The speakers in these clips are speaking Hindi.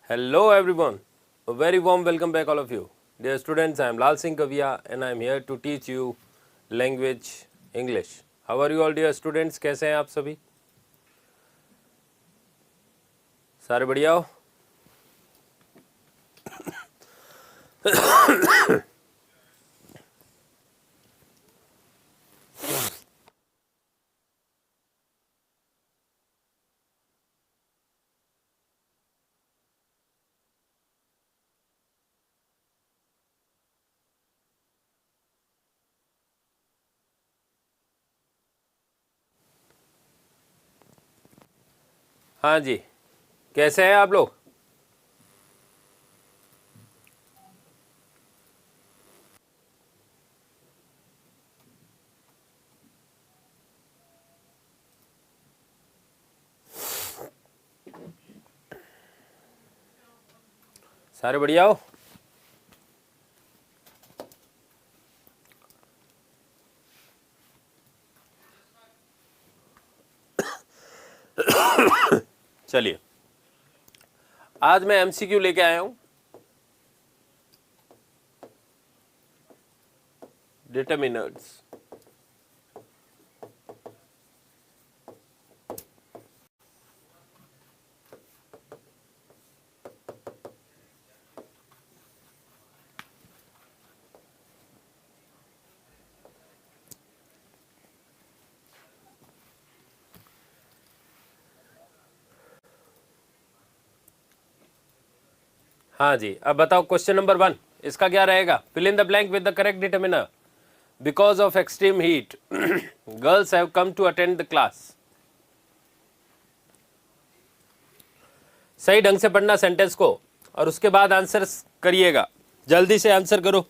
Hello everyone, a very warm welcome back all of you. Dear students, I am Lal Singh Kavia and I am here to teach you language English. How are you all dear students? कैसे हैं आप सभी? सारे बढ़िया हो? हाँ जी, कैसे हैं आप लोग? सारे बढ़िया हो? चलिए, आज मैं एमसीक्यू लेके आया हूं डिटरमिनर्स। हाँ जी, अब बताओ क्वेश्चन नंबर 1 इसका क्या रहेगा? Fill in the blank with the correct determiner. Because of extreme heat girls have come to attend the class. सही ढंग से पढ़ना सेंटेंस को और उसके बाद आंसर करिएगा। जल्दी से आंसर करो।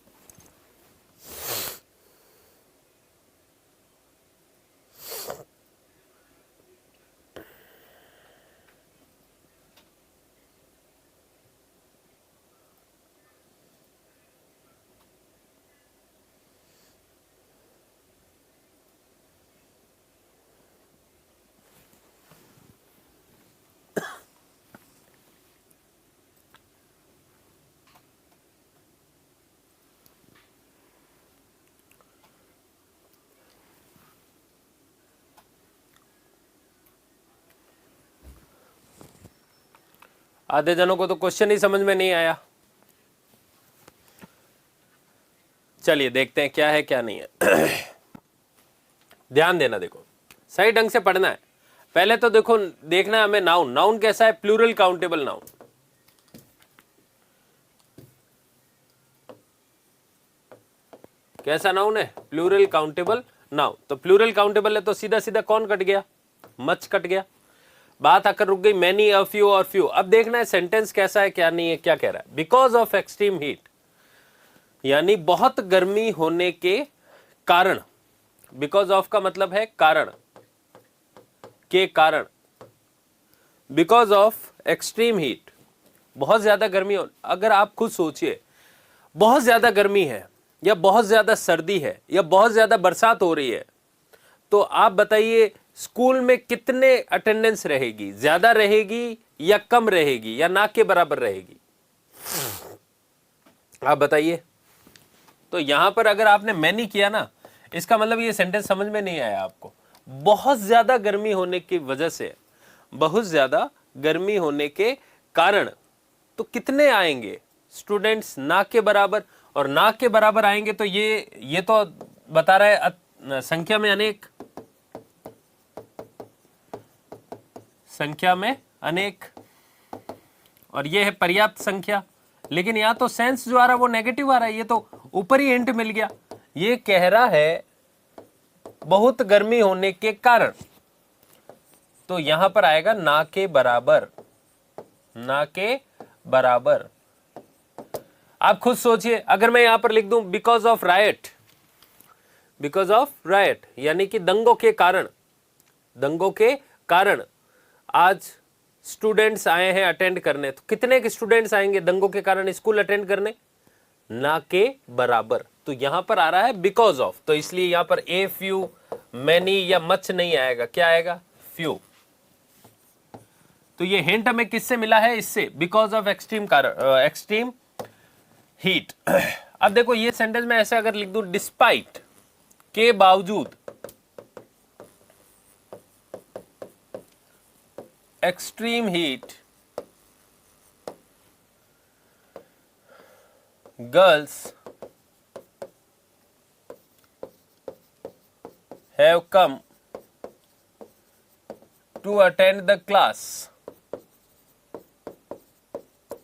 आधे जनों को तो क्वेश्चन ही समझ में नहीं आया। चलिए देखते हैं क्या है क्या नहीं है। ध्यान देना, देखो सही ढंग से पढ़ना है। पहले तो देखो देखना है हमें नाउन। नाउन कैसा है? Plural countable noun. कैसा नाउन है? Plural countable noun. तो प्लूरल काउंटेबल है तो सीधा सीधा कौन कट गया? मच कट गया। बात आकर रुक गई मैनी, अ फ्यू और फ्यू। अब देखना है सेंटेंस कैसा है क्या नहीं है। क्या कह रहा है? बिकॉज ऑफ एक्सट्रीम हीट, यानी बहुत गर्मी होने के कारण। बिकॉज ऑफ का मतलब है कारण, के कारण। बिकॉज ऑफ एक्सट्रीम हीट, बहुत ज्यादा गर्मी हो। अगर आप खुद सोचिए, बहुत ज्यादा गर्मी है या बहुत ज्यादा सर्दी है या बहुत ज्यादा बरसात हो रही है, तो आप बताइए स्कूल में कितने अटेंडेंस रहेगी? ज्यादा रहेगी या कम रहेगी या ना के बराबर रहेगी? आप बताइए। तो यहां पर अगर आपने मैनी किया ना, इसका मतलब ये सेंटेंस समझ में नहीं आया आपको। बहुत ज्यादा गर्मी होने की वजह से, बहुत ज्यादा गर्मी होने के कारण, तो कितने आएंगे स्टूडेंट्स? ना के बराबर। और ना के बराबर आएंगे तो ये तो बता रहा है संख्या में अनेक, संख्या में अनेक, और ये है पर्याप्त संख्या। लेकिन यहां तो सेंस जो आ रहा है वो नेगेटिव आ रहा है। ये तो ऊपर ही हिंट मिल गया। ये कह रहा है बहुत गर्मी होने के कारण, तो यहां पर आएगा ना के बराबर। ना के बराबर। आप खुद सोचिए, अगर मैं यहां पर लिख दूं because of right, because of right यानी कि दंगों के कारण, दंगों के कारण आज स्टूडेंट्स आए हैं अटेंड करने, तो कितने के स्टूडेंट्स आएंगे दंगों के कारण स्कूल अटेंड करने? ना के बराबर। तो यहां पर आ रहा है बिकॉज ऑफ, तो इसलिए यहां पर ए फ्यू, मैनी या मच नहीं आएगा। क्या आएगा? फ्यू। तो ये हिंट हमें किससे मिला है? इससे, बिकॉज ऑफ एक्सट्रीम हीट। अब देखो ये सेंटेंस में ऐसे अगर लिख दूं, डिस्पाइट, के बावजूद, extreme heat, girls have come to attend the class।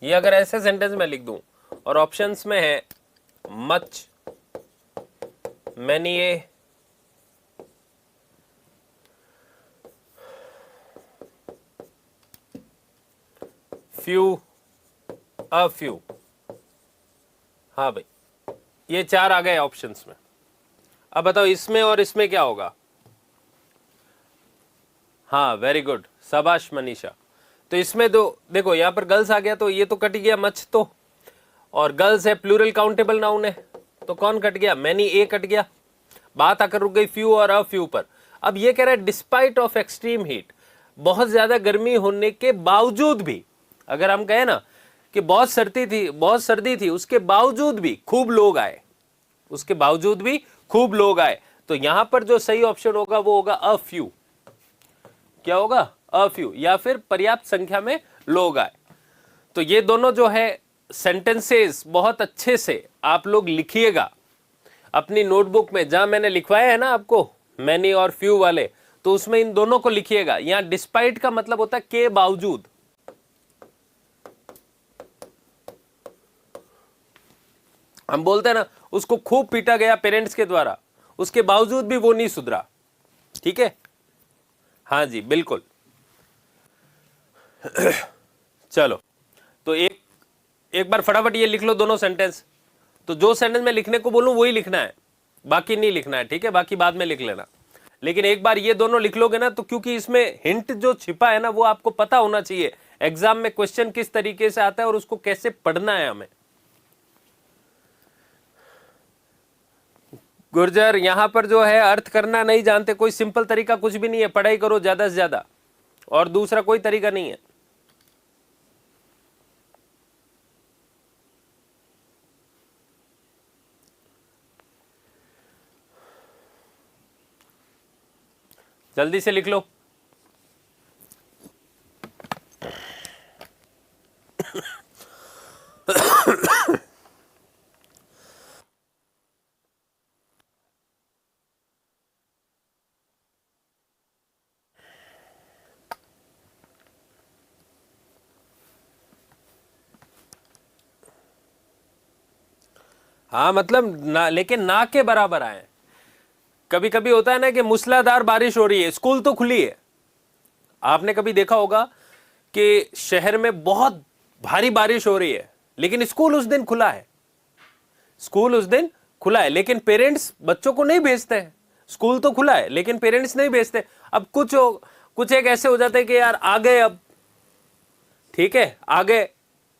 ये अगर ऐसे सेंटेंस में लिख दूं और ऑप्शंस में है much, many, A, few, a few, हाँ भाई ये चार आ गए ऑप्शंस में। अब बताओ इसमें और इसमें क्या होगा? हाँ वेरी गुड, शाबाश मनीषा। तो इसमें तो देखो यहां पर गर्ल्स आ गया तो ये तो कट गया मच तो, और गर्ल्स है प्लूरल काउंटेबल नाउन है तो कौन कट गया? मैनी, ए कट गया। बात आकर रुक गई फ्यू और अ फ्यू पर। अब ये कह रहा है डिस्पाइट ऑफ एक्सट्रीम हीट, बहुत ज्यादा गर्मी होने के बावजूद भी, अगर हम कहें ना कि बहुत सर्दी थी उसके बावजूद भी खूब लोग आए, उसके बावजूद भी खूब लोग आए, तो यहां पर जो सही ऑप्शन होगा वो होगा अ फ्यू। क्या होगा? अ फ्यू, या फिर पर्याप्त संख्या में लोग आए। तो ये दोनों जो है सेंटेंसेस बहुत अच्छे से आप लोग लिखिएगा अपनी नोटबुक में, जहां मैंने लिखवाया है ना आपको मैनी और फ्यू वाले, तो उसमें इन दोनों को लिखिएगा। यहां डिस्पाइट का मतलब होता है के बावजूद, हम बोलते हैं ना उसको खूब पीटा गया पेरेंट्स के द्वारा, उसके बावजूद भी वो नहीं सुधरा। ठीक है, हाँ जी बिल्कुल। चलो तो एक बार फटाफट ये लिख लो दोनों सेंटेंस। तो जो सेंटेंस मैं लिखने को बोलूं वही लिखना है, बाकी नहीं लिखना है, ठीक है? बाकी बाद में लिख लेना, लेकिन एक बार ये दोनों लिख लोगे ना तो, क्योंकि इसमें हिंट जो छिपा है ना वो आपको पता होना चाहिए एग्जाम में क्वेश्चन किस तरीके से आता है और उसको कैसे पढ़ना है हमें। गुर्जर यहां पर जो है अर्थ करना नहीं जानते, कोई सिंपल तरीका कुछ भी नहीं है, पढ़ाई करो ज्यादा से ज्यादा, और दूसरा कोई तरीका नहीं है। जल्दी से लिख लो। हाँ मतलब ना, लेकिन ना के बराबर आए। कभी कभी होता है ना कि मूसलाधार बारिश हो रही है, स्कूल तो खुली है, आपने कभी देखा होगा कि शहर में बहुत भारी बारिश हो रही है लेकिन स्कूल उस दिन खुला है, स्कूल उस दिन खुला है, लेकिन पेरेंट्स बच्चों को नहीं भेजते हैं। स्कूल तो खुला है लेकिन पेरेंट्स नहीं भेजते। अब कुछ एक ऐसे हो जाते हैं कि यार आ गए अब, ठीक है आ गए,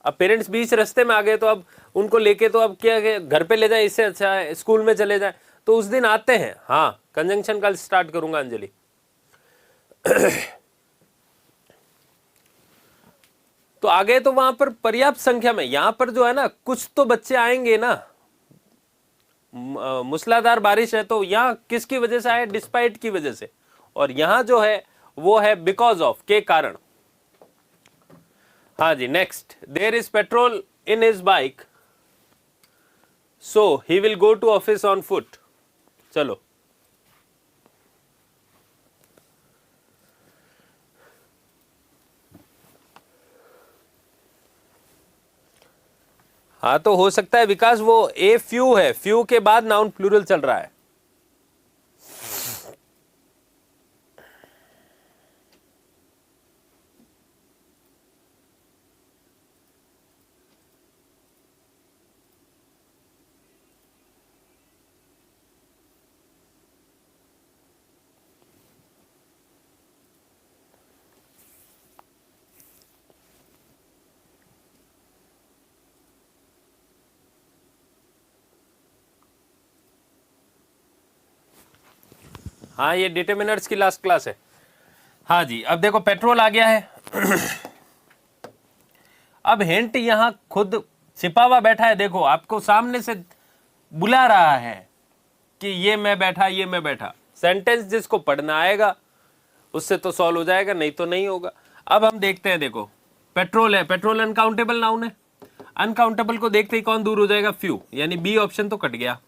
अब पेरेंट्स बीच रास्ते में आ गए तो अब उनको लेके तो अब क्या घर पे ले जाए, इससे अच्छा है स्कूल में चले जाए, तो उस दिन आते हैं। हाँ कंजंक्शन कल स्टार्ट करूंगा अंजलि। तो आ गए तो वहां पर पर्याप्त संख्या में, यहां पर जो है ना कुछ तो बच्चे आएंगे ना, मूसलाधार बारिश है तो यहां किसकी वजह से आए? डिस्पाइट की वजह से, और यहां जो है वो है बिकॉज ऑफ, के कारण। हाँ जी next, there is petrol in his bike so he will go to office on foot. चलो हाँ तो हो सकता है विकास वो ए फ्यू है, फ्यू के बाद नाउन प्लूरल चल रहा है। हाँ ये डिटरमिनर्स की लास्ट क्लास है। हाँ जी अब देखो पेट्रोल आ गया है। अब हिंट यहां खुद छिपा हुआ बैठा है, देखो आपको सामने से बुला रहा है कि ये मैं बैठा, ये मैं बैठा। सेंटेंस जिसको पढ़ना आएगा उससे तो सॉल्व हो जाएगा, नहीं तो नहीं होगा। अब हम देखते हैं, देखो पेट्रोल है, पेट्रोल अनकाउंटेबल नाउन है, अनकाउंटेबल को देखते ही कौन दूर हो जाएगा, फ्यू, यानी बी ऑप्शन तो कट गया।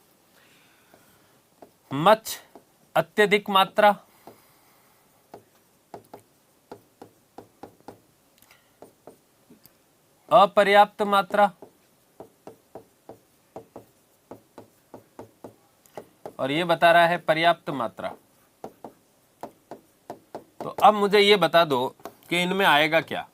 मच अत्यधिक मात्रा, अपर्याप्त मात्रा, और ये बता रहा है पर्याप्त मात्रा। तो अब मुझे ये बता दो कि इनमें आएगा क्या।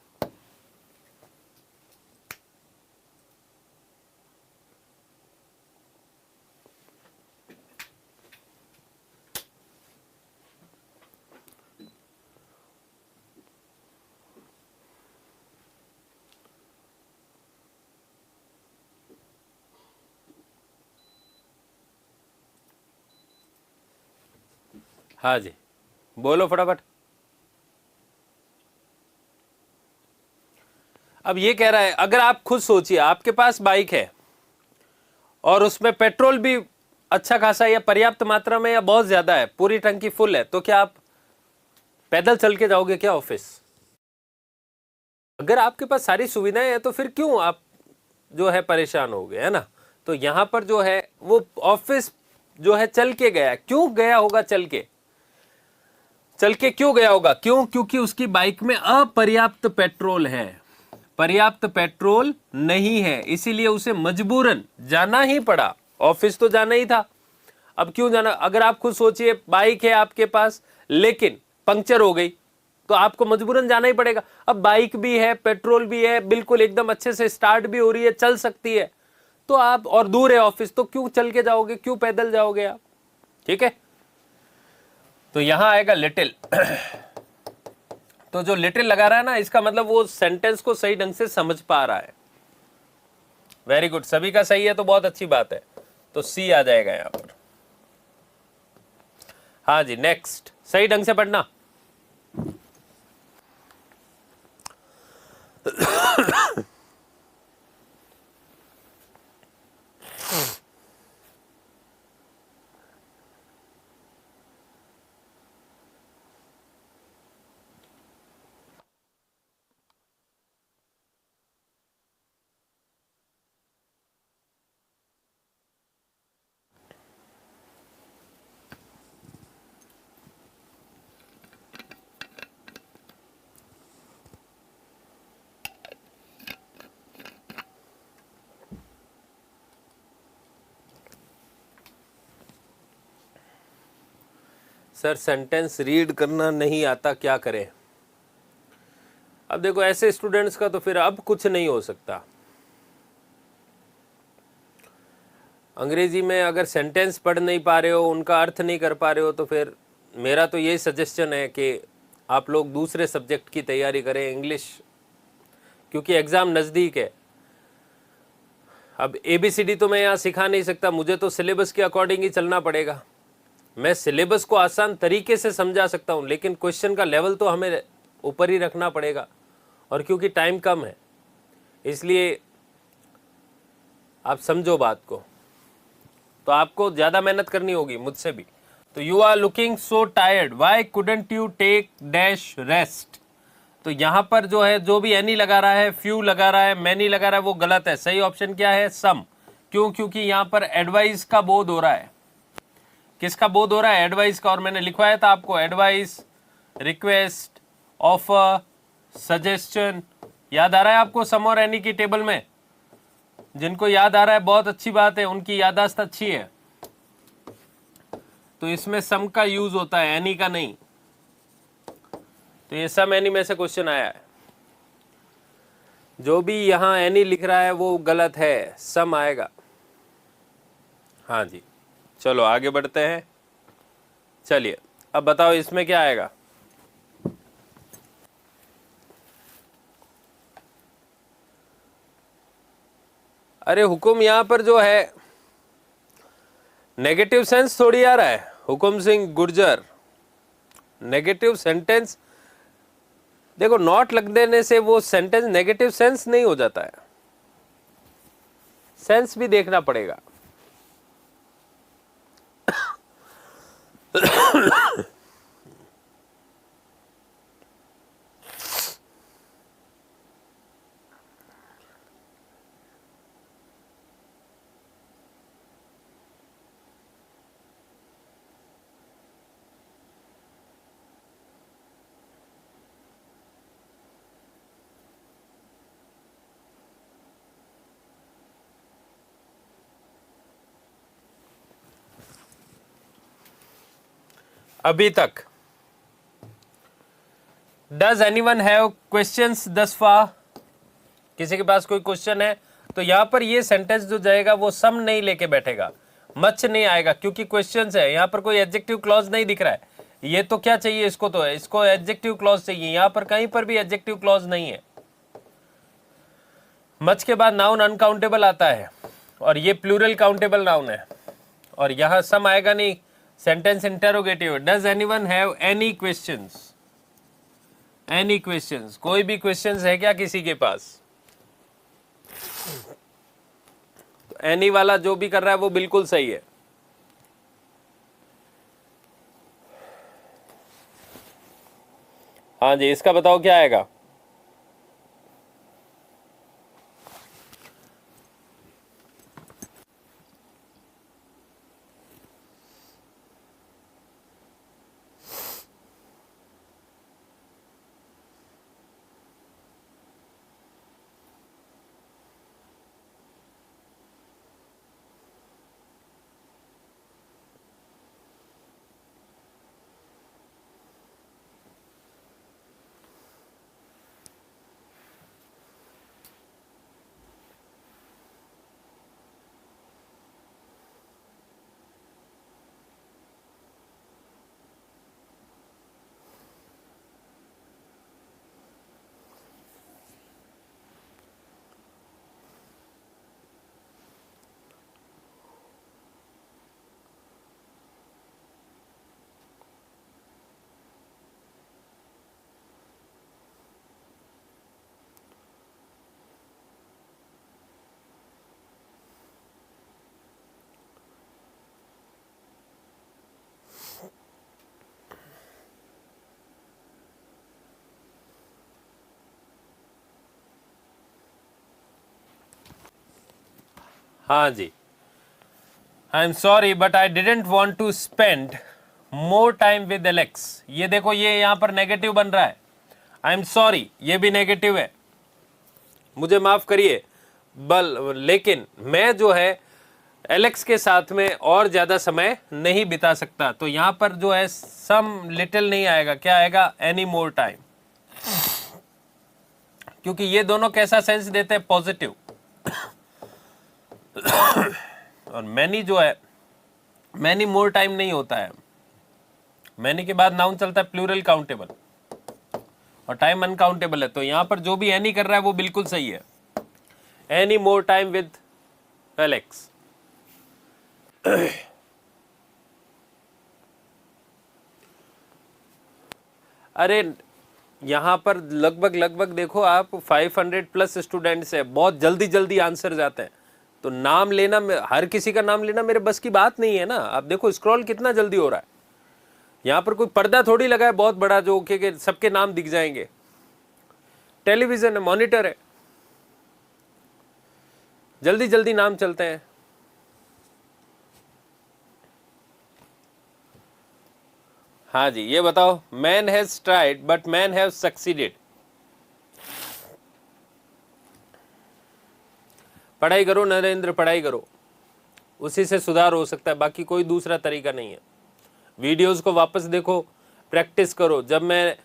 हाँ जी, बोलो फटाफट। अब ये कह रहा है, अगर आप खुद सोचिए, आपके पास बाइक है और उसमें पेट्रोल भी अच्छा खासा या पर्याप्त मात्रा में या बहुत ज्यादा है, पूरी टंकी फुल है, तो क्या आप पैदल चल के जाओगे क्या ऑफिस? अगर आपके पास सारी सुविधाएं हैं तो फिर क्यों आप जो है परेशान हो गए, है ना? तो यहां पर जो है वो ऑफिस जो है चल के गया, क्यों गया होगा चल के? चल के क्यों गया होगा? क्यों? क्योंकि उसकी बाइक में अपर्याप्त पेट्रोल है, पर्याप्त पेट्रोल नहीं है, इसीलिए उसे मजबूरन जाना ही पड़ा। ऑफिस तो जाना ही था, अब क्यों जाना? अगर आप खुद सोचिए, बाइक है आपके पास लेकिन पंक्चर हो गई तो आपको मजबूरन जाना ही पड़ेगा। अब बाइक भी है, पेट्रोल भी है, बिल्कुल एकदम अच्छे से स्टार्ट भी हो रही है, चल सकती है, तो आप, और दूर है ऑफिस, तो क्यों चल के जाओगे, क्यों पैदल जाओगे आप? ठीक है, तो यहां आएगा लिटिल। तो जो लिटिल लगा रहा है ना, इसका मतलब वो सेंटेंस को सही ढंग से समझ पा रहा है। वेरी गुड, सभी का सही है तो बहुत अच्छी बात है, तो सी आ जाएगा यहां पर। हाँ जी, नेक्स्ट, सही ढंग से पढ़ना। सर सेंटेंस रीड करना नहीं आता, क्या करें? अब देखो, ऐसे स्टूडेंट्स का तो फिर अब कुछ नहीं हो सकता। अंग्रेजी में अगर सेंटेंस पढ़ नहीं पा रहे हो, उनका अर्थ नहीं कर पा रहे हो, तो फिर मेरा तो यही सजेशन है कि आप लोग दूसरे सब्जेक्ट की तैयारी करें, इंग्लिश, क्योंकि एग्ज़ाम नज़दीक है। अब ABCD तो मैं यहाँ सिखा नहीं सकता, मुझे तो सिलेबस के अकॉर्डिंग ही चलना पड़ेगा। मैं सिलेबस को आसान तरीके से समझा सकता हूँ, लेकिन क्वेश्चन का लेवल तो हमें ऊपर ही रखना पड़ेगा, और क्योंकि टाइम कम है इसलिए आप समझो बात को, तो आपको ज़्यादा मेहनत करनी होगी मुझसे भी। तो you are looking so tired, why couldn't you take dash rest? तो यहाँ पर जो है, जो भी एनी लगा रहा है, फ्यू लगा रहा है, मैनी लगा रहा है, वो गलत है। सही ऑप्शन क्या है? सम। क्यों? क्योंकि यहाँ पर एडवाइस का बोध हो रहा है। किसका बोध हो रहा है? एडवाइस का। और मैंने लिखवाया था आपको, एडवाइस, रिक्वेस्ट, ऑफर, सजेशन। याद आ रहा है आपको सम और एनी की टेबल में? जिनको याद आ रहा है बहुत अच्छी बात है, उनकी याददाश्त अच्छी है। तो इसमें सम का यूज होता है, एनी का नहीं। तो ये सम एनी में से क्वेश्चन आया है। जो भी यहां एनी लिख रहा है वो गलत है, सम आएगा। हाँ जी, चलो आगे बढ़ते हैं। चलिए अब बताओ इसमें क्या आएगा? अरे हुकुम, यहां पर जो है नेगेटिव सेंस थोड़ी आ रहा है। हुकुम सिंह गुर्जर, नेगेटिव सेंटेंस देखो नॉट लग देने से वो सेंटेंस नेगेटिव सेंस नहीं हो जाता है, सेंस भी देखना पड़ेगा। अभी तक डज एनीवन हैव क्वेश्चंस दस फा, किसी के पास कोई क्वेश्चन है? तो यहां पर ये सेंटेंस जो जाएगा वो सम नहीं लेके बैठेगा, मच नहीं आएगा, क्योंकि क्वेश्चंस है। यहां पर कोई एडजेक्टिव क्लॉज नहीं दिख रहा है, ये तो क्या चाहिए इसको, तो है इसको एडजेक्टिव क्लॉज चाहिए। यहां पर कहीं पर भी एडजेक्टिव क्लॉज नहीं है। मच के बाद नाउन अनकाउंटेबल आता है और ये प्लूरल काउंटेबल नाउन है, और यहां सम आएगा नहीं। Sentence interrogative, does anyone have any questions, any questions, कोई भी क्वेश्चंस है क्या किसी के पास? तो एनी वाला जो भी कर रहा है वो बिल्कुल सही है। हाँ जी, इसका बताओ क्या आएगा? हाँ जी, I am sorry but I didn't want to spend more time with Alex. ये देखो, ये यहां पर नेगेटिव बन रहा है। आई एम सॉरी, ये भी नेगेटिव है, मुझे माफ करिए, लेकिन मैं जो है एलेक्स के साथ में और ज्यादा समय नहीं बिता सकता। तो यहां पर जो है सम लिटिल नहीं आएगा, क्या आएगा? एनी मोर टाइम, क्योंकि ये दोनों कैसा सेंस देते हैं? पॉजिटिव। और मैनी जो है, मैनी मोर टाइम नहीं होता है, मैनी के बाद नाउन चलता है प्लूरल काउंटेबल, और टाइम अनकाउंटेबल है। तो यहां पर जो भी एनी कर रहा है वो बिल्कुल सही है। Any more time with Alex. अरे यहां पर लगभग देखो आप 500 प्लस स्टूडेंट्स है, बहुत जल्दी जल्दी आंसर जाते हैं। तो नाम लेना, हर किसी का नाम लेना मेरे बस की बात नहीं है ना। आप देखो स्क्रॉल कितना जल्दी हो रहा है। यहां पर कोई पर्दा थोड़ी लगा है बहुत बड़ा जो कि सबके नाम दिख जाएंगे। टेलीविजन है, मॉनिटर है, जल्दी जल्दी नाम चलते हैं। हाँ जी, ये बताओ, man has tried but man have succeeded. पढ़ाई करो नरेंद्र, पढ़ाई करो, उसी से सुधार हो सकता है, बाकी कोई दूसरा तरीका नहीं है। वीडियोस को वापस देखो, प्रैक्टिस करो। जब मैं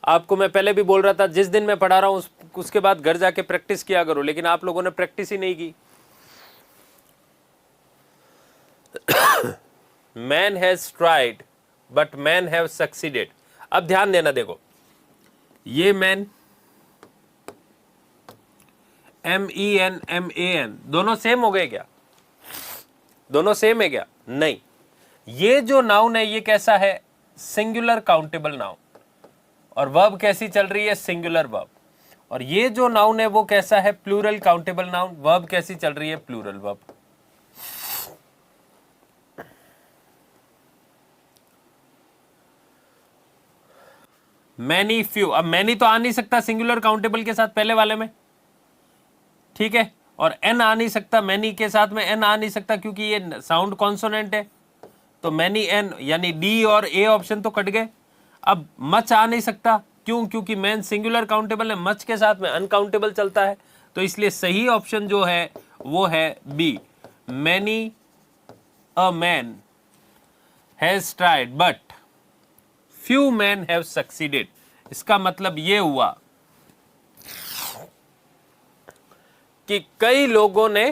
आपको, मैं पहले भी बोल रहा था, जिस दिन मैं पढ़ा रहा हूं उसके बाद घर जाके प्रैक्टिस किया करो, लेकिन आप लोगों ने प्रैक्टिस ही नहीं की। Man has tried but man have succeeded. अब ध्यान देना, देखो ये मैन, MEN MAN दोनों सेम हो गए क्या? दोनों सेम है क्या? नहीं। ये जो नाउन है ये कैसा है? सिंगुलर काउंटेबल नाउन, और वर्ब कैसी चल रही है, सिंगुलर वर्ब। और ये जो नाउन है वो कैसा है, प्लूरल काउंटेबल नाउन। वर्ब कैसी चल रही है, प्लूरल वर्ब। Many, few. अब मैनी तो आ नहीं सकता सिंगुलर काउंटेबल के साथ पहले वाले में, ठीक है, और एन आ नहीं सकता मैनी के साथ में, एन आ नहीं सकता क्योंकि ये साउंड कॉन्सोनेंट है, तो मैनी एन, यानी डी और ए ऑप्शन तो कट गए। अब मच आ नहीं सकता, क्यों, क्योंकि मैन सिंगुलर काउंटेबल है, मच के साथ में अनकाउंटेबल चलता है, तो इसलिए सही ऑप्शन जो है वो है B, many a man has tried but few man have succeeded. इसका मतलब ये हुआ कि कई लोगों ने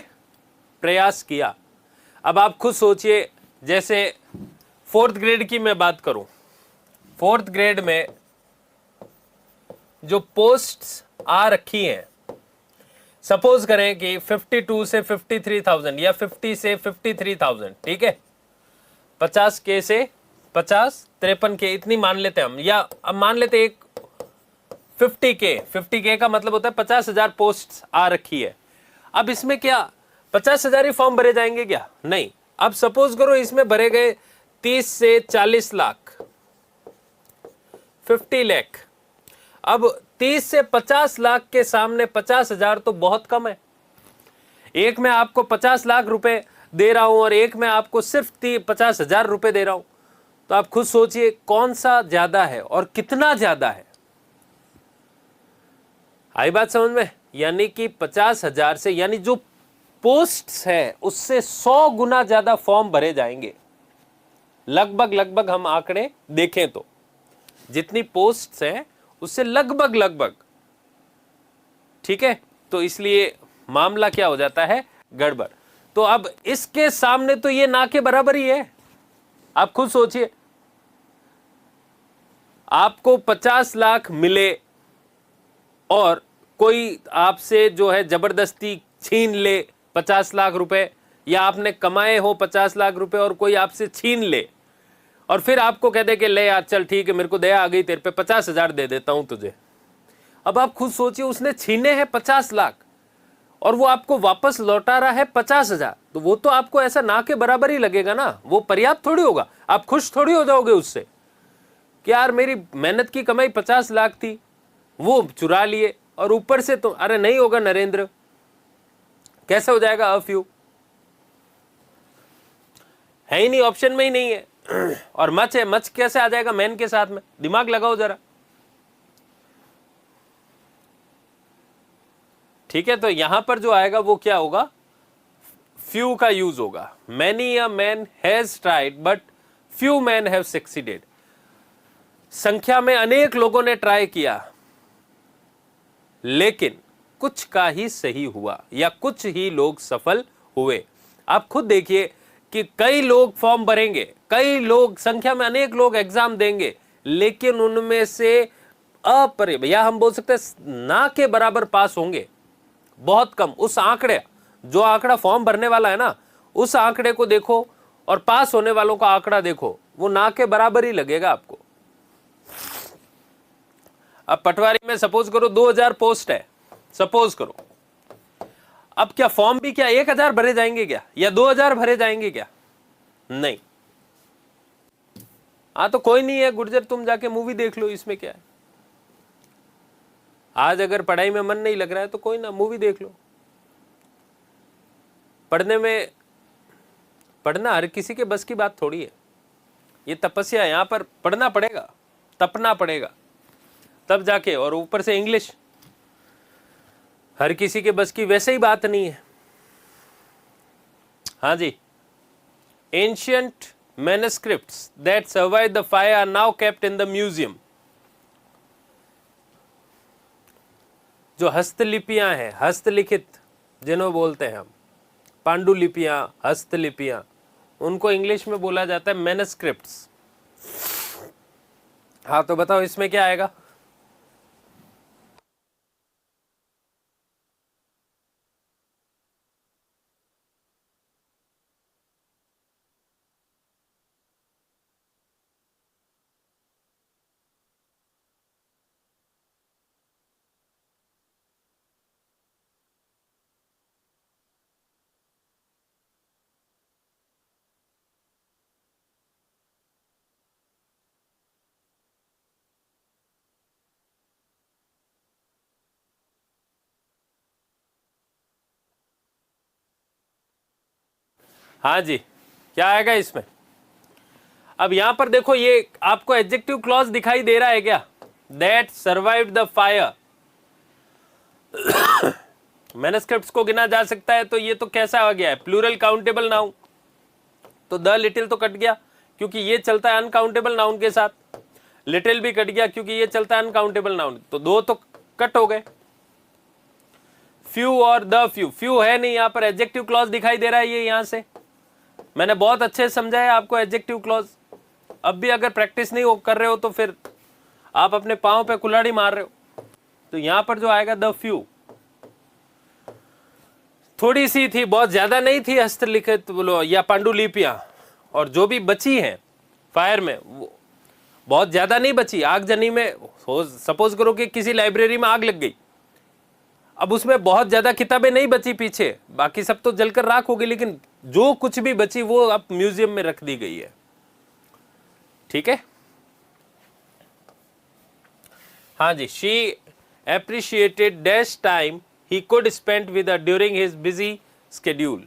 प्रयास किया। अब आप खुद सोचिए, जैसे 4th ग्रेड की मैं बात करूं, 4th ग्रेड में जो पोस्ट्स आ रखी हैं, सपोज करें कि 52 से 53,000 या 50 से 53,000, ठीक है, 50K से 53K इतनी मान लेते हैं हम, या अब मान लेते एक 50K का मतलब होता है 50,000 पोस्ट आ रखी है। अब इसमें क्या 50,000 ही फॉर्म भरे जाएंगे क्या, नहीं। अब सपोज करो इसमें भरे गए 30 से 40 लाख, 50 लाख। अब 30 से 50 लाख के सामने 50,000 तो बहुत कम है। एक में आपको 50 लाख रुपए दे रहा हूं और एक में आपको सिर्फ 50,000 रुपए दे रहा हूं, तो आप खुद सोचिए कौन सा ज्यादा है और कितना ज्यादा है। आई बात समझ में? यानी कि 50,000 से, यानी जो पोस्ट्स है उससे 100 गुना ज्यादा फॉर्म भरे जाएंगे, लगभग हम आंकड़े देखें तो जितनी पोस्ट्स हैं उससे लगभग, ठीक है। तो इसलिए मामला क्या हो जाता है, गड़बड़। तो अब इसके सामने तो ये ना के बराबर ही है। आप खुद सोचिए, आपको 50 लाख मिले और कोई आपसे जो है जबरदस्ती छीन ले 50 लाख रुपए, या आपने कमाए हो 50 लाख रुपए और कोई आपसे छीन ले और फिर आपको कह दे कि ले यार चल ठीक है, मेरे को दया आ गई तेरे पे, 50,000 दे देता हूं तुझे। अब आप खुद सोचिए, उसने छीने हैं 50 लाख और वो आपको वापस लौटा रहा है 50,000, तो वो तो आपको ऐसा ना के बराबर ही लगेगा ना, वो पर्याप्त थोड़ी होगा। आप खुश थोड़ी हो जाओगे उससे कि यार मेरी मेहनत की कमाई 50 लाख थी, वो चुरा लिए, और ऊपर से तो अरे नहीं होगा नरेंद्र, कैसे हो जाएगा, अफ्यू है ही नहीं, ऑप्शन में ही नहीं है। और मच है, मच कैसे आ जाएगा मैन के साथ में, दिमाग लगाओ जरा, ठीक है। तो यहां पर जो आएगा वो क्या होगा, फ्यू का यूज होगा। Many a man has tried but few man have succeeded. संख्या में अनेक लोगों ने ट्राई किया लेकिन कुछ का ही सही हुआ, या कुछ ही लोग सफल हुए। आप खुद देखिए कि कई लोग फॉर्म भरेंगे, कई लोग, संख्या में अनेक लोग एग्जाम देंगे, लेकिन उनमें से या हम बोल सकते हैं ना के बराबर पास होंगे, बहुत कम। उस आंकड़े, जो आंकड़ा फॉर्म भरने वाला है ना, उस आंकड़े को देखो और पास होने वालों का आंकड़ा देखो, वो ना के बराबर ही लगेगा आपको। अब पटवारी में सपोज करो 2000 पोस्ट है, सपोज करो, अब क्या फॉर्म भी क्या 1000 भरे जाएंगे क्या, या 2000 भरे जाएंगे क्या, नहीं। हाँ तो कोई नहीं है गुर्जर, तुम जाके मूवी देख लो, इसमें क्या है। आज अगर पढ़ाई में मन नहीं लग रहा है तो कोई ना, मूवी देख लो। पढ़ना हर किसी के बस की बात थोड़ी है, ये तपस्या, यहां पर पढ़ना पड़ेगा, तपना पड़ेगा तब जाके, और ऊपर से इंग्लिश हर किसी के बस की वैसे ही बात नहीं है। हाँ जी, ancient manuscripts that survive the fire are now kept in the museum. जो हस्तलिपियां हैं, हस्तलिखित जिन्हों बोलते हैं हम, पांडुलिपियां, हस्तलिपियां, उनको इंग्लिश में बोला जाता है मैन्युस्क्रिप्ट्स। हाँ तो बताओ इसमें क्या आएगा। हाँ जी, क्या आएगा इसमें? अब यहां पर देखो, ये आपको एडजेक्टिव क्लॉज दिखाई दे रहा है क्या? That survived the fire. Manuscripts को गिना जा सकता है, तो ये तो कैसा आ गया है? Plural countable noun. तो द लिटिल तो कट गया क्योंकि ये चलता है अनकाउंटेबल नाउन के साथ। लिटिल भी कट गया क्योंकि ये चलता है अनकाउंटेबल नाउन। तो दो तो कट हो गए। फ्यू और द फ्यू, फ्यू है नहीं यहां पर, एडजेक्टिव क्लॉज दिखाई दे रहा है ये यहां से। मैंने बहुत अच्छे से समझाया आपको एडजेक्टिव क्लॉज। अब भी अगर प्रैक्टिस नहीं कर रहे हो तो फिर आप अपने पांव पे कुल्हाड़ी मार रहे हो। तो यहां पर जो आएगा द फ्यू, थोड़ी सी थी, बहुत ज्यादा नहीं थी हस्तलिखित बोलो या पांडुलिपियां, और जो भी बची हैं फायर में वो बहुत ज्यादा नहीं बची। आगजनी में सपोज करो कि किसी लाइब्रेरी में आग लग गई, अब उसमें बहुत ज्यादा किताबें नहीं बची पीछे, बाकी सब तो जलकर राख हो गई, लेकिन जो कुछ भी बची वो अब म्यूजियम में रख दी गई है। ठीक है, हाँ जी। She appreciated dash time he could spend with her during his busy schedule.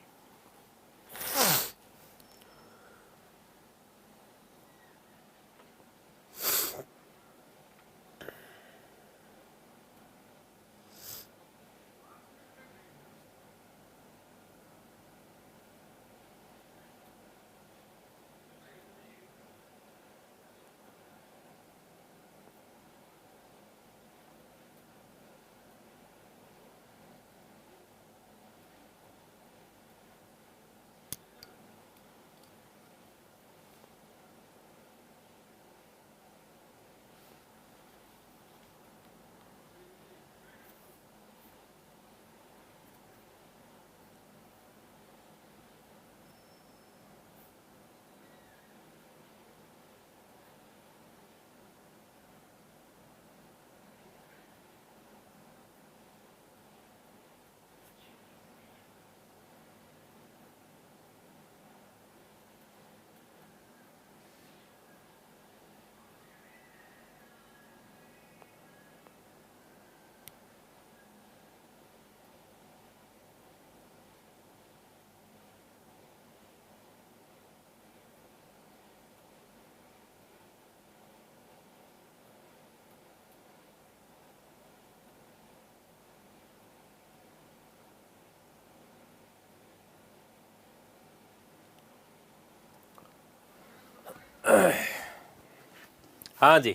हाँ जी,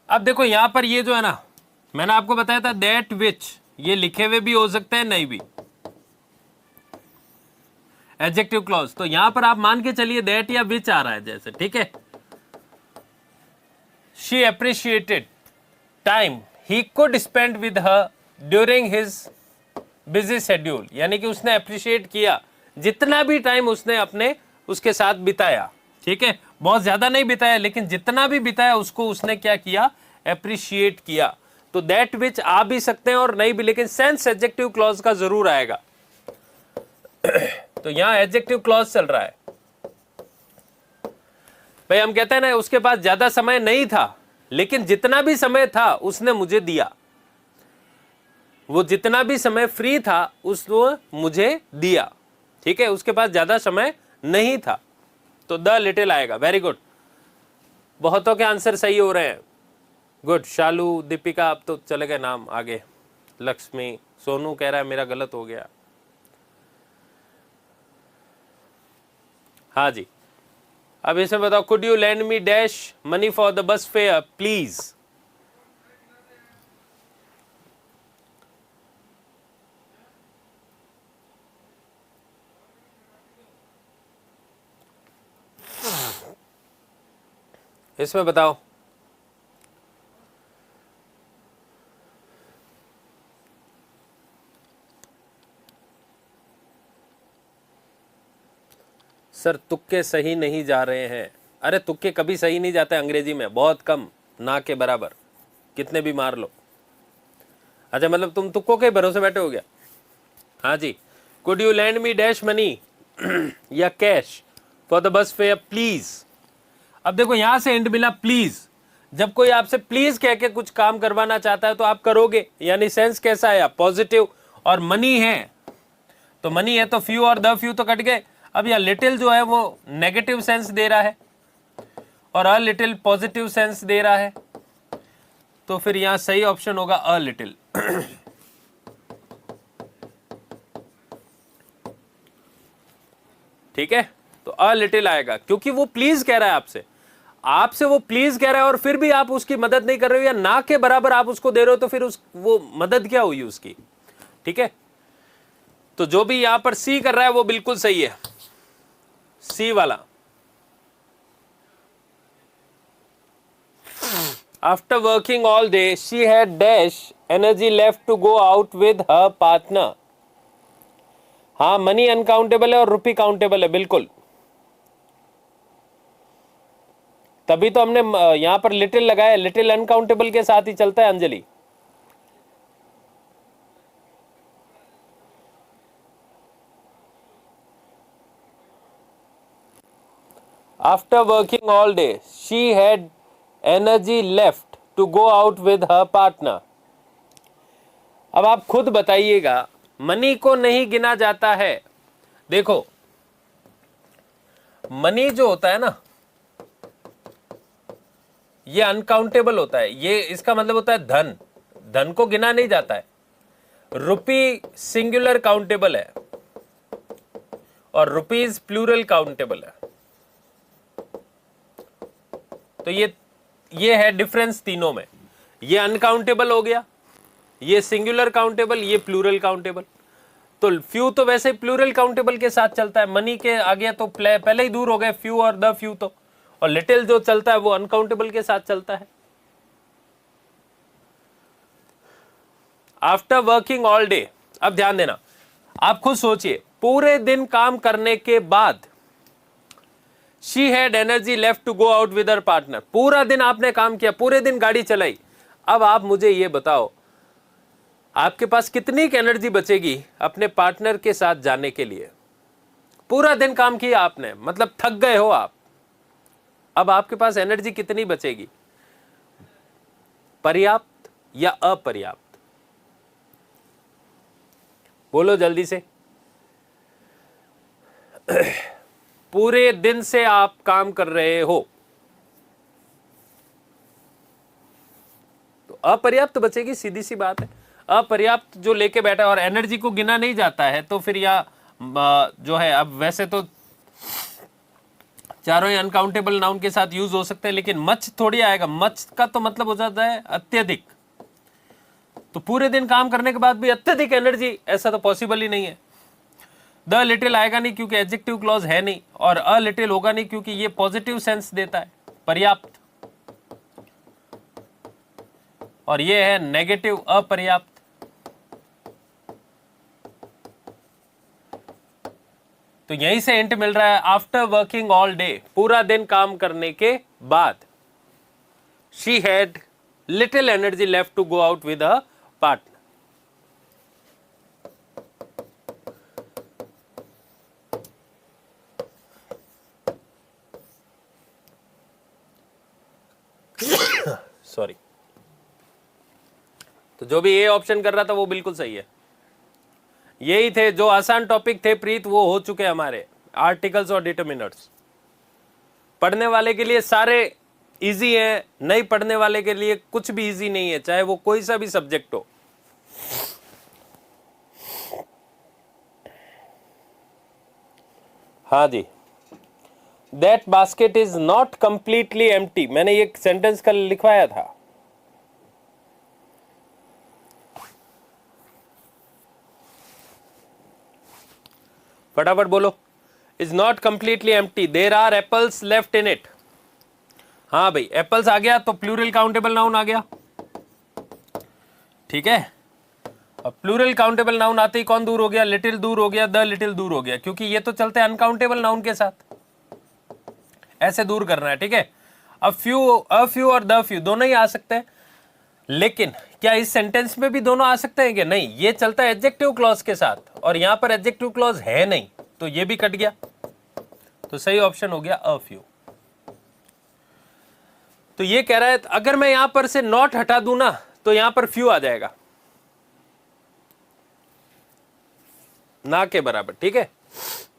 अब देखो यहां पर ये जो है ना, मैंने आपको बताया था दैट विच, ये लिखे हुए भी हो सकते हैं, नहीं भी, एडजेक्टिव क्लॉज। तो यहां पर आप मान के चलिए दैट या विच आ रहा है जैसे, ठीक है। She appreciated time he could spend with her during his busy schedule, यानी कि उसने अप्रिशिएट किया जितना भी टाइम उसने अपने उसके साथ बिताया। ठीक है, बहुत ज्यादा नहीं बिताया, लेकिन जितना भी बिताया उसको उसने क्या किया? एप्रिशिएट किया। तो दैट विच आ भी सकते हैं और नहीं भी, लेकिन सेंस एडजेक्टिव क्लॉज का जरूर आएगा। तो यहां एडजेक्टिव क्लॉज चल रहा है भाई। हम कहते हैं ना उसके पास ज्यादा समय नहीं था, लेकिन जितना भी समय था उसने मुझे दिया। वो जितना भी समय फ्री था उसको मुझे दिया। ठीक है, उसके पास ज्यादा समय नहीं था, तो द लिटिल आएगा। वेरी गुड, बहुतों के आंसर सही हो रहे हैं। गुड, शालू, दीपिका, अब तो चले गए नाम आगे। लक्ष्मी, सोनू कह रहा है मेरा गलत हो गया। हाँ जी, अब इसमें बताओ, could you lend me dash money for the bus fare please. इसमें बताओ, सर तुक्के सही नहीं जा रहे हैं। अरे तुक्के कभी सही नहीं जाते अंग्रेजी में, बहुत कम, ना के बराबर, कितने भी मार लो। अच्छा, मतलब तुम तुक्कों के भरोसे बैठे हो गया। हाँ जी, could you lend me dash money या cash for the bus fare please. अब देखो यहां से एंड मिला प्लीज। जब कोई आपसे प्लीज कह के कुछ काम करवाना चाहता है तो आप करोगे, यानी सेंस कैसा है? पॉजिटिव। और मनी है तो मनी है तो फ्यू और द फ्यू तो कट गए। अब यह लिटिल जो है वो नेगेटिव सेंस दे रहा है और a little positive sense they रहा है, तो फिर यहां सही ऑप्शन होगा अ लिटिल। ठीक है, तो अ लिटिल आएगा क्योंकि वो प्लीज कह रहा है आपसे वो प्लीज कह रहा है और फिर भी आप उसकी मदद नहीं कर रहे हो या ना के बराबर आप उसको दे रहे हो, तो फिर वो मदद क्या हुई उसकी। ठीक है, तो जो भी यहां पर सी कर रहा है वो बिल्कुल सही है, सी वाला। After working all day she had dash energy left to go out with her partner. हाँ, मनी अनकाउंटेबल है और रुपी काउंटेबल है, बिल्कुल। तभी तो हमने यहां पर लिटिल लगाया, लिटिल अनकाउंटेबल के साथ ही चलता है Anjali. After working all day she had energy left to go out with her partner. अब आप खुद बताइएगा, मनी को नहीं गिना जाता है। देखो, मनी जो होता है ना, ये अनकाउंटेबल होता है, ये इसका मतलब होता है धन, धन को गिना नहीं जाता है। रुपी सिंगुलर काउंटेबल है और रुपीज प्लूरल काउंटेबल है। तो ये है डिफरेंस तीनों में। ये अनकाउंटेबल हो गया, ये सिंगुलर काउंटेबल, ये प्लूरल काउंटेबल। तो फ्यू तो वैसे प्लूरल काउंटेबल के साथ चलता है, मनी के आगे तो पहले ही दूर हो गए फ्यू और द फ्यू तो, और लिटिल जो चलता है वो अनकाउंटेबल के साथ चलता है। आफ्टर वर्किंग ऑल डे, अब ध्यान देना, आप खुद सोचिए, पूरे दिन काम करने के बाद she had energy left to go out with her partner. पूरा दिन आपने काम किया, पूरे दिन गाड़ी चलाई। अब आप मुझे ये बताओ, आपके पास कितनी एनर्जी बचेगी अपने पार्टनर के साथ जाने के लिए। पूरा दिन काम किया आपने, मतलब थक गए हो आप। अब आपके पास एनर्जी कितनी बचेगी, पर्याप्त या अपर्याप्त? बोलो जल्दी से। पूरे दिन से आप काम कर रहे हो तो अपर्याप्त बचेगी, सीधी सी बात है। अपर्याप्त जो लेके बैठा है और एनर्जी को गिना नहीं जाता है, तो फिर या जो है, अब वैसे तो चारों ही अनकाउंटेबल नाउन के साथ यूज हो सकते हैं, लेकिन मच थोड़ी आएगा। मच का तो मतलब हो जाता है अत्यधिक। तो पूरे दिन काम करने के बाद भी अत्यधिक एनर्जी, ऐसा तो पॉसिबल ही नहीं है। द लिटिल आएगा नहीं क्योंकि एडजेक्टिव क्लॉज है नहीं, और अ लिटिल होगा नहीं क्योंकि ये पॉजिटिव सेंस देता है, पर्याप्त, और ये है नेगेटिव, अपर्याप्त। तो यहीं से हिंट मिल रहा है, आफ्टर वर्किंग ऑल डे, पूरा दिन काम करने के बाद, she had little energy left to go out with a partner. Sorry. तो जो भी ए ऑप्शन कर रहा था वो बिल्कुल सही है। यही थे जो आसान टॉपिक थे प्रीत, वो हो चुके हमारे, आर्टिकल्स और डिटरमिनर्स। पढ़ने वाले के लिए सारे इजी हैं, नहीं पढ़ने वाले के लिए कुछ भी इजी नहीं है, चाहे वो कोई सा भी सब्जेक्ट हो। हाँ जी, that basket is not completely empty, मैंने ये सेंटेंस कल लिखवाया था। फटाफट बोलो। Is not completely empty, there are apples left in it. हाँ भाई, एप्पल्स आ गया तो प्लूरल काउंटेबल नाउन आ गया। ठीक है, अब प्लूरल काउंटेबल नाउन आते ही कौन दूर हो गया? लिटिल दूर हो गया, द लिटिल दूर हो गया, क्योंकि ये तो चलते हैं अनकाउंटेबल नाउन के साथ, ऐसे दूर करना है। ठीक है, अब फ्यू, अ फ्यू और द फ्यू दोनों ही आ सकते हैं, लेकिन क्या इस सेंटेंस में भी दोनों आ सकते हैं कि नहीं? ये चलता है एडजेक्टिव क्लॉज के साथ, और यहां पर एडजेक्टिव क्लॉज है नहीं, तो ये भी कट गया। तो सही ऑप्शन हो गया अ फ्यू। तो ये कह रहा है अगर मैं यहां पर से नॉट हटा दूं ना, तो यहां पर फ्यू आ जाएगा, ना के बराबर। ठीक है,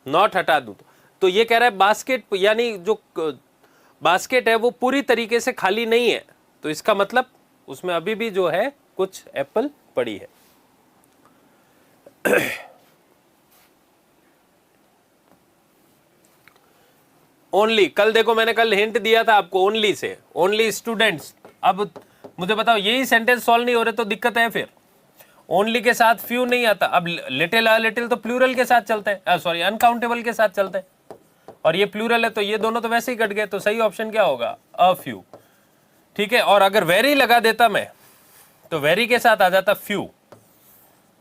नॉट हटा दूं तो ये कह रहा है बास्केट, यानी जो बास्केट है वो पूरी तरीके से खाली नहीं है, तो इसका मतलब उसमें अभी भी जो है कुछ एप्पल पड़ी है। ओनली, कल देखो मैंने कल हिंट दिया था आपको ओनली से, ओनली स्टूडेंट्स। अब मुझे बताओ यही सेंटेंस सॉल्व नहीं हो रहे तो दिक्कत है फिर। ओनली के साथ फ्यू नहीं आता, अब लिटिल अ लिटिल तो प्लूरल के साथ चलता है, सॉरी अनकाउंटेबल के साथ चलता है, और ये प्लूरल है तो ये दोनों तो वैसे ही कट गए, तो सही ऑप्शन क्या होगा, अ फ्यू। ठीक है, और अगर वेरी लगा देता मैं तो वेरी के साथ आ जाता फ्यू,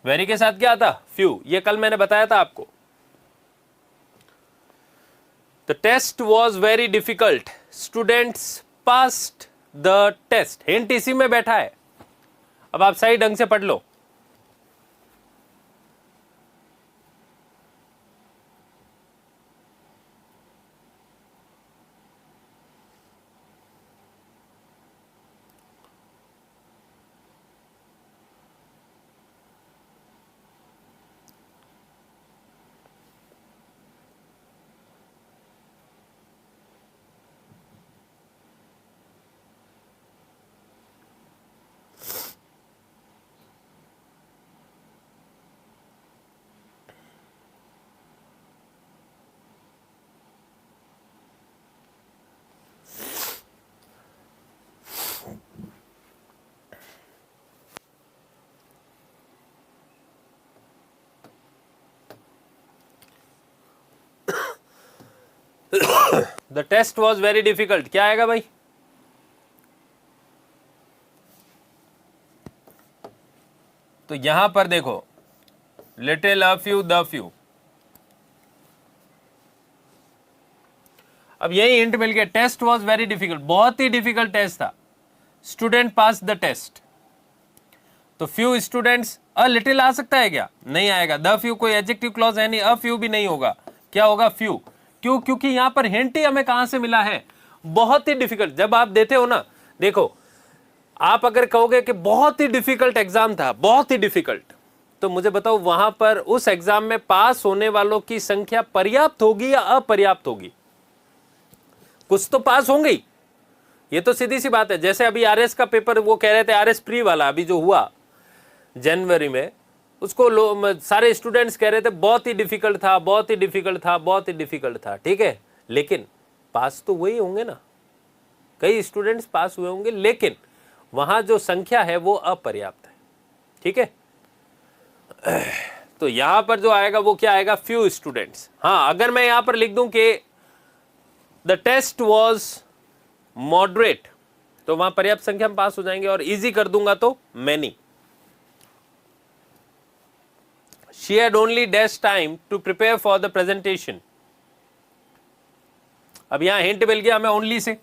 वेरी के साथ क्या आता, फ्यू। ये कल मैंने बताया था आपको। The test was very difficult. Students passed the test. Hint इसी में बैठा है, अब आप सही ढंग से पढ़ लो। The test was very difficult, क्या आएगा भाई, तो यहां पर देखो little a few the few. अब यही हिंट मिल गया, टेस्ट वॉज वेरी डिफिकल्ट, बहुत ही डिफिकल्ट टेस्ट था, स्टूडेंट पास द टेस्ट, तो फ्यू स्टूडेंट्स, अ लिटिल आ सकता है क्या, नहीं आएगा, द फ्यू कोई एडजेक्टिव क्लॉज है नहीं, अ फ्यू भी नहीं होगा, क्या होगा, फ्यू। क्यों, क्योंकि यहां पर हिंट ही हमें कहां से मिला है, बहुत ही डिफिकल्ट। जब आप देते हो ना, देखो आप अगर कहोगे कि बहुत ही डिफिकल्ट एग्जाम था, बहुत ही डिफिकल्ट, तो मुझे बताओ वहां पर उस एग्जाम में पास होने वालों की संख्या पर्याप्त होगी या अपर्याप्त होगी, कुछ तो पास होंगे, ये तो सीधी सी बात है। जैसे अभी आरएस का पेपर वो कह रहे थे, आरएस प्री वाला अभी जो हुआ जनवरी में, उसको सारे स्टूडेंट्स कह रहे थे बहुत ही डिफिकल्ट था, बहुत ही डिफिकल्ट था, बहुत ही डिफिकल्ट था, ठीक है, लेकिन पास तो वही होंगे ना, कई स्टूडेंट्स पास हुए होंगे, लेकिन वहां जो संख्या है वो अपर्याप्त है, ठीक है। तो यहां पर जो आएगा वो क्या आएगा, फ्यू स्टूडेंट्स। हाँ, अगर मैं यहां पर लिख दूं कि द टेस्ट वॉज मॉडरेट, तो वहां पर्याप्त संख्या में पास हो जाएंगे, और इजी कर दूंगा तो many. She had only dash time to prepare for the presentation. अब यहां हिंट मिल गया हमें ओनली से,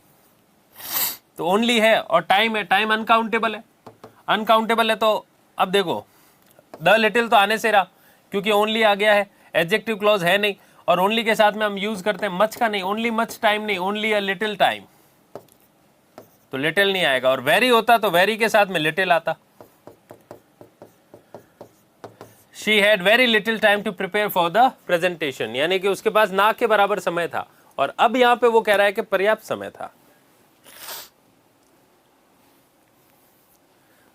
तो ओनली है और टाइम है, टाइम अनकाउंटेबल है, अनकाउंटेबल है, तो अब देखो द लिटिल तो आने से रहा, क्योंकि ओनली आ गया है, एडजेक्टिव क्लॉज है नहीं, और ओनली के साथ में हम यूज करते हैं मच का नहीं, ओनली मच टाइम नहीं, ओनली अ लिटिल टाइम, तो लिटिल नहीं आएगा। और वेरी होता तो वेरी के साथ में लिटिल आता। She had very little time to prepare for the presentation, यानी कि उसके पास ना के बराबर समय था, और अब यहां पे वो कह रहा है कि पर्याप्त समय था।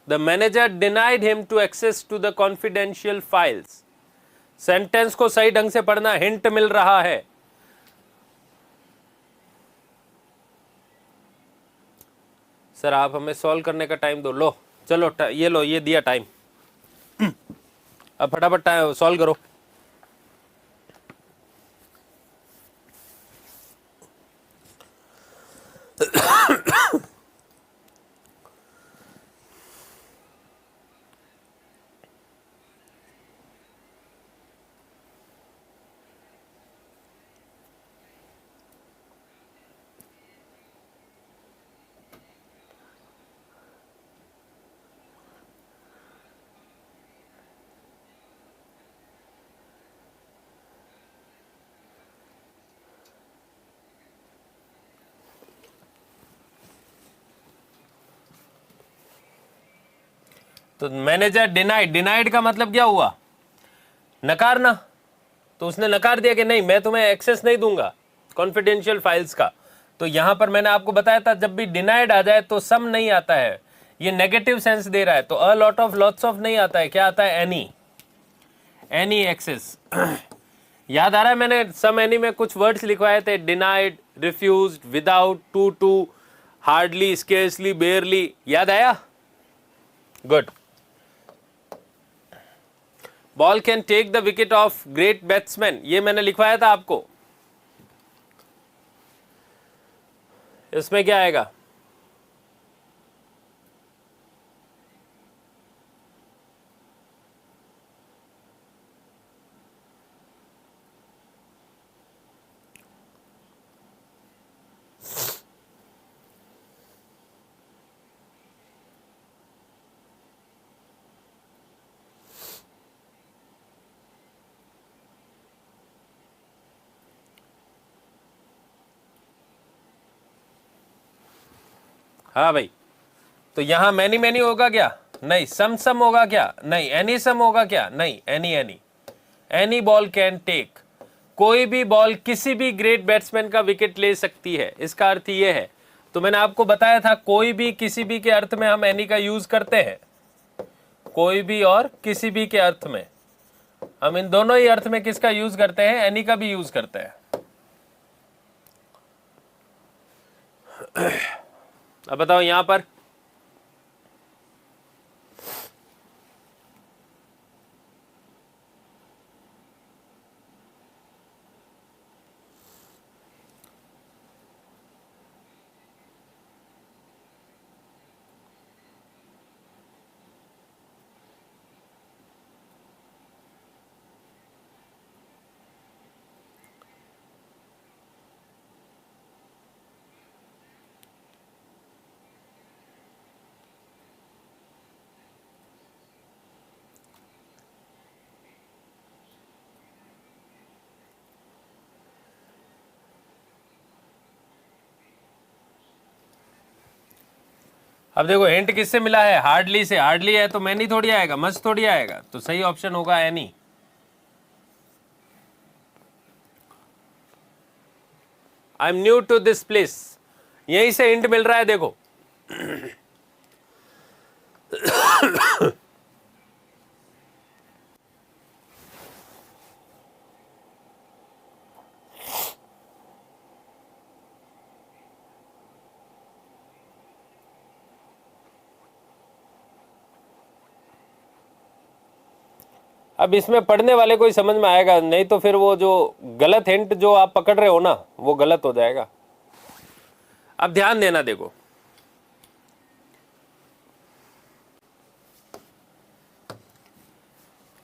The manager denied him to access to the confidential files. Sentence को सही ढंग से पढ़ना, हिंट मिल रहा है। सर आप हमें सॉल्व करने का टाइम दो, लो चलो ये लो, ये दिया टाइम, अब फटाफट सॉल्व करो। तो मैनेजर डिनाइड, डिनाइड का मतलब क्या हुआ, नकारना, तो उसने नकार दिया कि नहीं, मैं तुम्हें एक्सेस नहीं दूंगा कॉन्फिडेंशियल फाइल्स का। तो यहां पर मैंने आपको बताया था जब भी डिनाइड आ जाए तो सम नहीं आता है, ये नेगेटिव सेंस दे रहा है, तो a lot of lots of नहीं आता है, क्या आता है, एनी एक्सेस। याद आ रहा है मैंने सम एनी में कुछ वर्ड्स लिखवाए थे, denied, refused, without, too, hardly, scarcely, barely, याद आया? Good. Ball can take the wicket of great batsman, ये मैंने लिखवाया था आपको, इसमें क्या आएगा? हाँ भाई, तो यहां मैनी मैनी होगा क्या? नहीं। सम होगा क्या? नहीं। एनी सम होगा क्या? नहीं। एनी बॉल कैन टेक, कोई भी बॉल किसी भी ग्रेट बैट्समैन का विकेट ले सकती है, इसका अर्थ ये है। तो मैंने आपको बताया था कोई भी किसी भी के अर्थ में हम एनी का यूज करते हैं, कोई भी और किसी भी के अर्थ में, हम इन दोनों ही अर्थ में किसका यूज करते हैं? एनी का भी यूज करते हैं। अब बताओ यहां पर अब देखो हिंट किससे मिला है? हार्डली से। हार्डली है तो मैनी थोड़ी आएगा, मच थोड़ी आएगा, तो सही ऑप्शन होगा any. I am new to this place, यहीं से हिंट मिल रहा है देखो। अब इसमें पढ़ने वाले को ही समझ में आएगा, नहीं तो फिर वो जो गलत हिंट जो आप पकड़ रहे हो ना, वो गलत हो जाएगा। अब ध्यान देना, देखो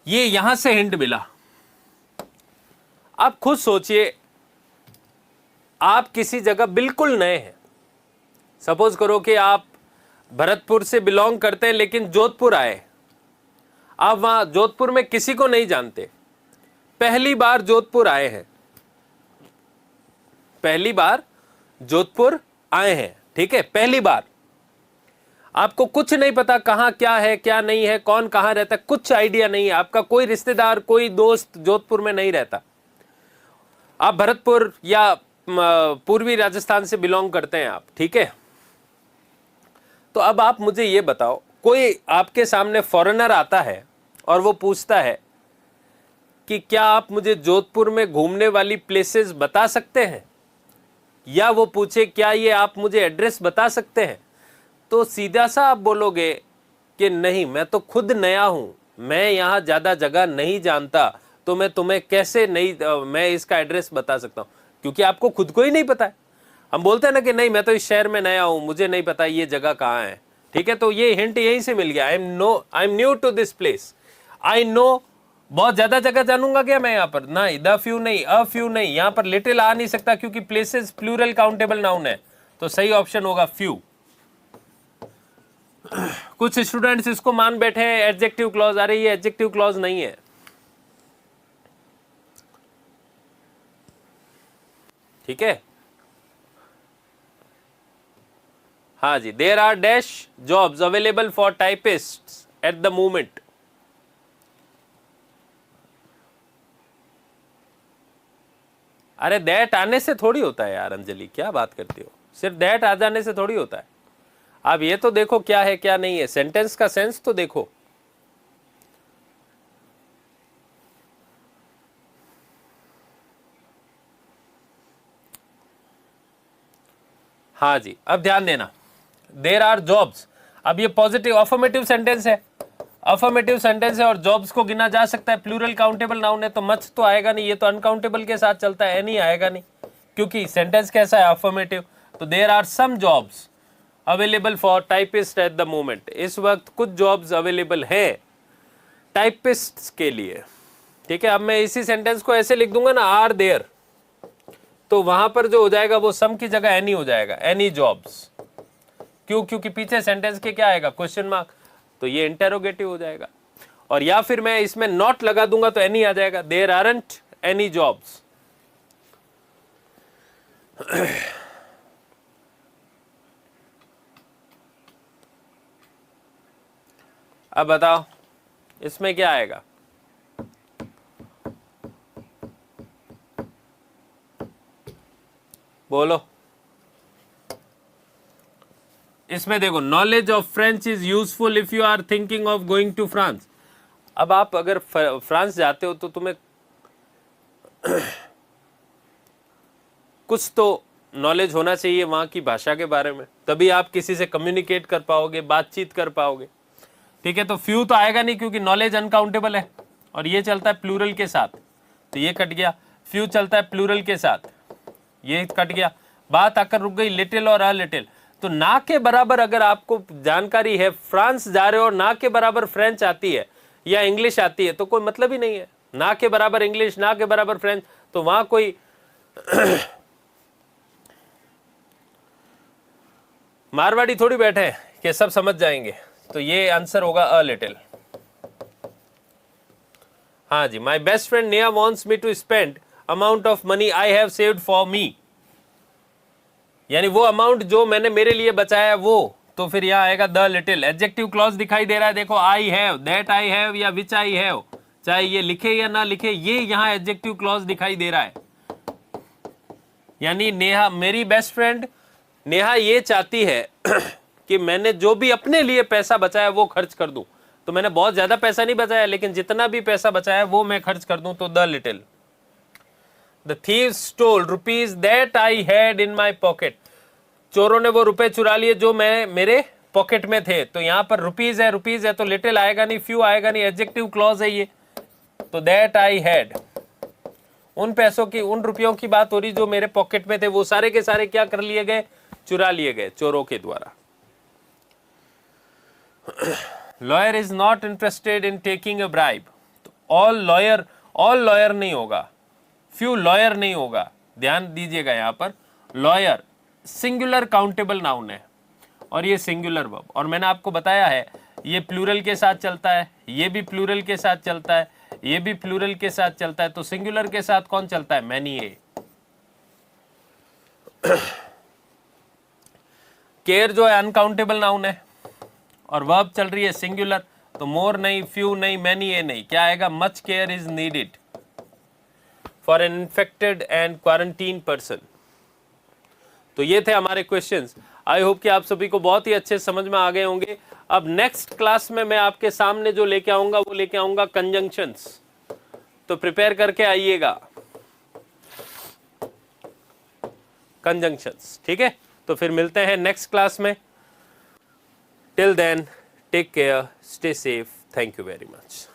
ये यहां से हिंट मिला। आप खुद सोचिए, आप किसी जगह बिल्कुल नए हैं, सपोज करो कि आप भरतपुर से बिलोंग करते हैं लेकिन जोधपुर आए, आप वहां जोधपुर में किसी को नहीं जानते, पहली बार जोधपुर आए हैं, पहली बार जोधपुर आए हैं, ठीक है, पहली बार, आपको कुछ नहीं पता कहां क्या है क्या नहीं है, कौन कहां रहता है, कुछ आइडिया नहीं है, आपका कोई रिश्तेदार कोई दोस्त जोधपुर में नहीं रहता, आप भरतपुर या पूर्वी राजस्थान से बिलोंग करते हैं आप, ठीक है। तो अब आप मुझे ये बताओ, कोई आपके सामने फॉरेनर आता है और वो पूछता है कि क्या आप मुझे जोधपुर में घूमने वाली प्लेसेस बता सकते हैं, या वो पूछे क्या ये आप मुझे एड्रेस बता सकते हैं, तो सीधा सा आप बोलोगे कि नहीं, मैं तो खुद नया हूं, मैं यहां ज्यादा जगह नहीं जानता, तो मैं तुम्हें कैसे नहीं मैं इसका एड्रेस बता सकता हूं, क्योंकि आपको खुद को ही नहीं पता है। हम बोलते हैं ना कि नहीं, मैं तो इस शहर में नया हूं, मुझे नहीं पता ये जगह कहाँ है, ठीक है। तो ये हिंट यहीं से मिल गया, I am new to this place, I know. बहुत ज्यादा जगह जानूंगा क्या मैं यहाँ पर? ना, द फ्यू नहीं, अ फ्यू नहीं, यहाँ पर लिटिल आ नहीं सकता क्योंकि प्लेसेस प्लूरल काउंटेबल नाउन है, तो सही ऑप्शन होगा फ्यू। कुछ स्टूडेंट्स इसको मान बैठे हैं एडजेक्टिव क्लॉज, अरे ये एडजेक्टिव क्लॉज नहीं है, ठीक है। हाँ जी, there are dash jobs available for typists at the moment. अरे दैट आने से थोड़ी होता है यार अंजलि, क्या बात करती हो, सिर्फ दैट आ जाने से थोड़ी होता है। आप ये तो देखो क्या है क्या नहीं है, सेंटेंस का सेंस तो देखो। हाँ जी, अब ध्यान देना, देर आर जॉब्स। अब ये पॉजिटिव अफर्मेटिव सेंटेंस है, अफर्मेटिव सेंटेंस है और जॉब्स को गिना जा सकता है, प्लूरल काउंटेबल नाउन है, तो मच तो आएगा नहीं, ये तो अनकाउंटेबल के साथ चलता है, एनी आएगा नहीं, क्योंकि सेंटेंस कैसा है, अफर्मेटिव। तो there are some jobs available for typist at the moment, इस वक्त कुछ जॉब्स अवेलेबल है टाइपिस्ट के लिए। ठीक है, अब मैं इसी सेंटेंस को ऐसे लिख दूंगा ना, आर देयर, तो वहां पर जो हो जाएगा वो सम की जगह एनी हो जाएगा, एनी जॉब्स। क्यों? क्योंकि पीछे सेंटेंस के क्या आएगा, क्वेश्चन मार्क, तो ये इंटेरोगेटिव हो जाएगा। और या फिर मैं इसमें नॉट लगा दूंगा तो एनी आ जाएगा, देयर आरंट एनी जॉब्स। अब बताओ इसमें क्या आएगा, बोलो। इसमें देखो, knowledge of French is useful if you are thinking of going to France. अब आप अगर फ्रांस जाते हो तो तुम्हें कुछ तो नॉलेज होना चाहिए वहां की भाषा के बारे में, तभी आप किसी से कम्युनिकेट कर पाओगे, बातचीत कर पाओगे। ठीक है, तो फ्यू तो आएगा नहीं क्योंकि नॉलेज अनकाउंटेबल है और ये चलता है प्लूरल के साथ, तो ये कट गया। फ्यू चलता है प्लूरल के साथ, ये कट गया। बात आकर रुक गई लिटिल और अ लिटिल। तो ना के बराबर अगर आपको जानकारी है, फ्रांस जा रहे हो और ना के बराबर फ्रेंच आती है या इंग्लिश आती है, तो कोई मतलब ही नहीं है। ना के बराबर इंग्लिश, ना के बराबर फ्रेंच, तो वहां कोई मारवाड़ी थोड़ी बैठे हैं कि सब समझ जाएंगे। तो ये आंसर होगा अ लिटिल। हाँ जी, my best friend Neha wants me to spend amount of money I have saved for me, यानी वो अमाउंट जो मैंने मेरे लिए बचाया वो, तो फिर यहाँ आएगा द लिटिल। एडजेक्टिव क्लॉज दिखाई दे रहा है, देखो, I have, that I have या विच आई हैव, चाहे ये लिखे या ना लिखे, ये यहाँ एडजेक्टिव क्लॉज दिखाई दे रहा है। यानी नेहा, मेरी बेस्ट फ्रेंड नेहा ये चाहती है कि मैंने जो भी अपने लिए पैसा बचाया वो खर्च कर दूं। तो मैंने बहुत ज्यादा पैसा नहीं बचाया, लेकिन जितना भी पैसा बचाया वो मैं खर्च कर दूं, तो the little. The thief stole rupees that I had in my pocket, चोरों ने वो रुपए चुरा लिए जो मैं मेरे पॉकेट में थे। तो यहां पर रुपीज है तो लिटिल आएगा नहीं, फ्यू आएगा नहीं, एडजेक्टिव क्लॉज है ये, तो दैट आई हैड, उन पैसों की, उन रुपयों की बात हो रही जो मेरे पॉकेट में थे, वो सारे के सारे क्या कर लिए गए, चुरा लिए गए चोरों के द्वारा। Lawyer is not interested in taking a bribe, तो ऑल लॉयर नहीं होगा, फ्यू लॉयर नहीं होगा। ध्यान दीजिएगा, यहां पर लॉयर सिंगुलर काउंटेबल नाउन है और ये सिंगुलर वर्ब, और मैंने आपको बताया है ये प्लूरल के साथ चलता है, ये भी प्लूरल के साथ चलता है, ये भी प्लूरल के साथ चलता है, तो सिंगुलर के साथ कौन चलता है, मैनी ए। केयर जो है अनकाउंटेबल नाउन है और वर्ब चल रही है सिंगुलर, तो मोर नहीं, फ्यू नहीं, मैनी ए नहीं, क्या आएगा, much care is needed for an infected and quarantine person. तो ये थे हमारे क्वेश्चंस। आई होप कि आप सभी को बहुत ही अच्छे समझ में आ गए होंगे। अब नेक्स्ट क्लास में मैं आपके सामने जो लेके आऊंगा वो लेके आऊंगा कंजंक्शंस, तो प्रिपेयर करके आइएगा कंजंक्शंस। ठीक है, तो फिर मिलते हैं नेक्स्ट क्लास में। Till then take care, stay safe, thank you very much.